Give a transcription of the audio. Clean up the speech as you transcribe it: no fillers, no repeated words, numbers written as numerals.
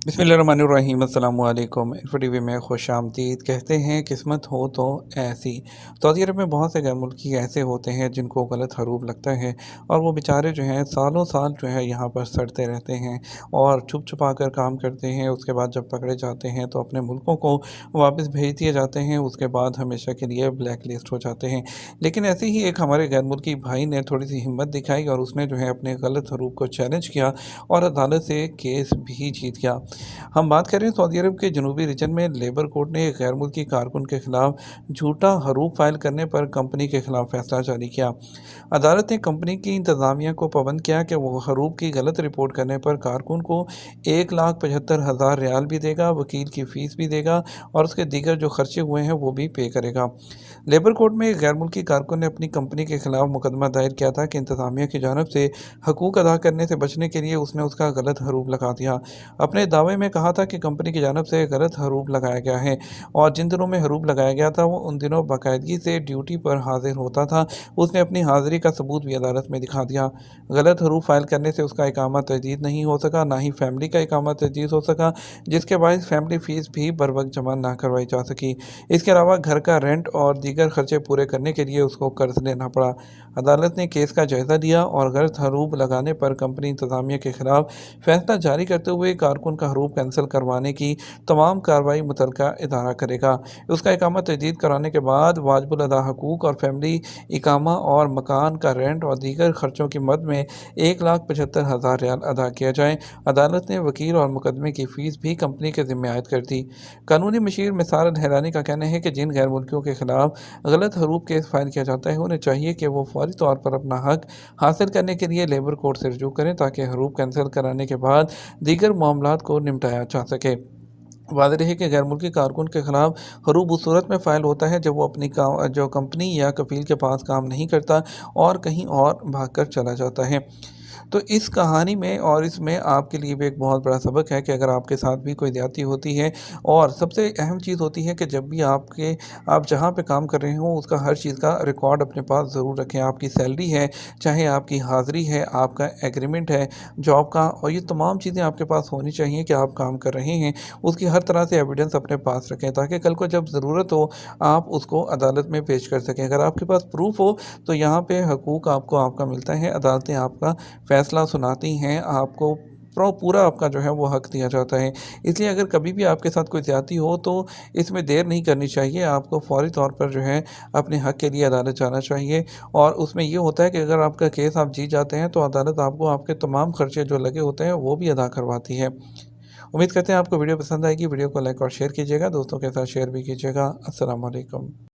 बिस्मिल्लाहिर्रहमानिर्रहीम अस्सलाम वालेकुम। इन्फो टीवी में खुश आमदीद। कहते हैं किस्मत हो तो ऐसी। सऊदी अरब में बहुत से गैर मुल्की ऐसे होते हैं जिनको गलत हरूब लगता है और वो बेचारे जो हैं सालों साल जो है यहाँ पर सड़ते रहते हैं और छुप छुपा कर काम करते हैं। उसके बाद जब पकड़े जाते हैं तो अपने मुल्कों को वापस भेज दिए जाते हैं। उसके बाद हमेशा के लिए ब्लैक लिस्ट हो जाते हैं। लेकिन ऐसे ही एक हमारे गैर मुल्की भाई ने थोड़ी सी हिम्मत दिखाई और उसने जो है अपने गलत हरूब को चैलेंज किया और अदालत से केस भी जीत गया। हम बात करें सऊदी अरब के जनूबी रीजन में लेबर कोर्ट ने एक गैर मुल्की कारकुन के खिलाफ झूठा हरूब फाइल करने पर कंपनी के खिलाफ फैसला जारी किया। अदालत ने कंपनी की इंतजामिया को पाबंद किया कि वो हरूब की गलत रिपोर्ट करने पर कारकुन को 1,75,000 रियाल भी देगा, वकील की फ़ीस भी देगा और उसके दीगर जो खर्चे हुए हैं वो भी पे करेगा। लेबर कोर्ट में एक गैर मुल्की कारकुन ने अपनी कंपनी के खिलाफ मुकदमा दायर किया था कि इंतजामिया की जानब से हकूक़ अदा करने से बचने के लिए उसने उसका गलत हरूब लगा दिया। अपने दावे में कहा था कि कंपनी की जानब से गलत हरूब लगाया गया है और जिन दिनों में हरूब लगाया गया था वो उन दिनों बाकायदगी से ड्यूटी पर हाजिर होता था। उसने अपनी हाजिरी का सबूत भी अदालत में दिखा दिया। गलत हरूब फाइल करने से उसका इकामा तजदीद नहीं हो सका, ना ही फैमिली का इकामा तजदीद हो सका, जिसके बायस फैमिली फ़ीस भी बर वक्त जमा ना करवाई जा सकी। इसके अलावा घर का रेंट और दीगर खर्चे पूरे करने के लिए उसको कर्ज लेना पड़ा। अदालत ने केस का जायज़ा लिया और गलत हरूब लगाने पर कंपनी इंतजामिया के खिलाफ फैसला जारी करते हुए कारकुन का हरूब कैंसिल करवाने की तमाम कार्रवाई मुतलका इदारा करेगा। उसका इकामा तजदीद कराने के बाद वाजिबुल अदा हकूक़ और फैमिली इकामा और मकान का रेंट और दीगर खर्चों की मद में 1,75,000 रियाल अदा किया जाए। अदालत ने वकील और मुकदमे की फ़ीस भी कंपनी के ज़िम्मे आयद कर दी। कानूनी मशीर मिसार हैरानी का कहना है कि जिन गैर मुल्कियों के खिलाफ गलत हरूब केस फाइल किया जाता है उन्हें चाहिए कि वो फौरी तौर पर अपना हक हासिल करने के लिए लेबर कोर्ट से रजू करें ताकि हरूब कैंसिल कराने के बाद दीगर मामलात को निपटाया जा सके। वाज़ेह रहे कि गैर मुल्की कारकुन के खिलाफ हरूब उस सूरत में फ़ाइल होता है जब वो अपनी जो कंपनी या कफ़ील के पास काम नहीं करता और कहीं और भागकर चला जाता है। तो इस कहानी में और इसमें आपके लिए भी एक बहुत बड़ा सबक है कि अगर आपके साथ भी कोई ज़्यादती होती है और सबसे अहम चीज़ होती है कि जब भी आप जहाँ पे काम कर रहे हों उसका हर चीज़ का रिकॉर्ड अपने पास ज़रूर रखें। आपकी सैलरी है, चाहे आपकी हाज़िरी है, आपका एग्रीमेंट है जॉब का, और ये तमाम चीज़ें आपके पास होनी चाहिए कि आप काम कर रहे हैं। उसकी हर तरह से एविडेंस अपने पास रखें ताकि कल को जब ज़रूरत हो आप उसको अदालत में पेश कर सकें। अगर आपके पास प्रूफ़ हो तो यहाँ पे हकूक़ आपको आपका मिलता है, अदालतें आपका फ़ैसला सुनाती हैं, आपको पूरा आपका जो है वो हक दिया जाता है। इसलिए अगर कभी भी आपके साथ कोई ज़्यादती हो तो इसमें देर नहीं करनी चाहिए, आपको फ़ौरी तौर पर जो है अपने हक के लिए अदालत जाना चाहिए। और उसमें ये होता है कि अगर आपका केस आप जीत जाते हैं तो अदालत आपको आपके तमाम खर्चे जो लगे होते हैं वो भी अदा करवाती है। उम्मीद करते हैं आपको वीडियो पसंद आएगी। वीडियो को लाइक और शेयर कीजिएगा, दोस्तों के साथ शेयर भी कीजिएगा। अस्सलाम वालेकुम।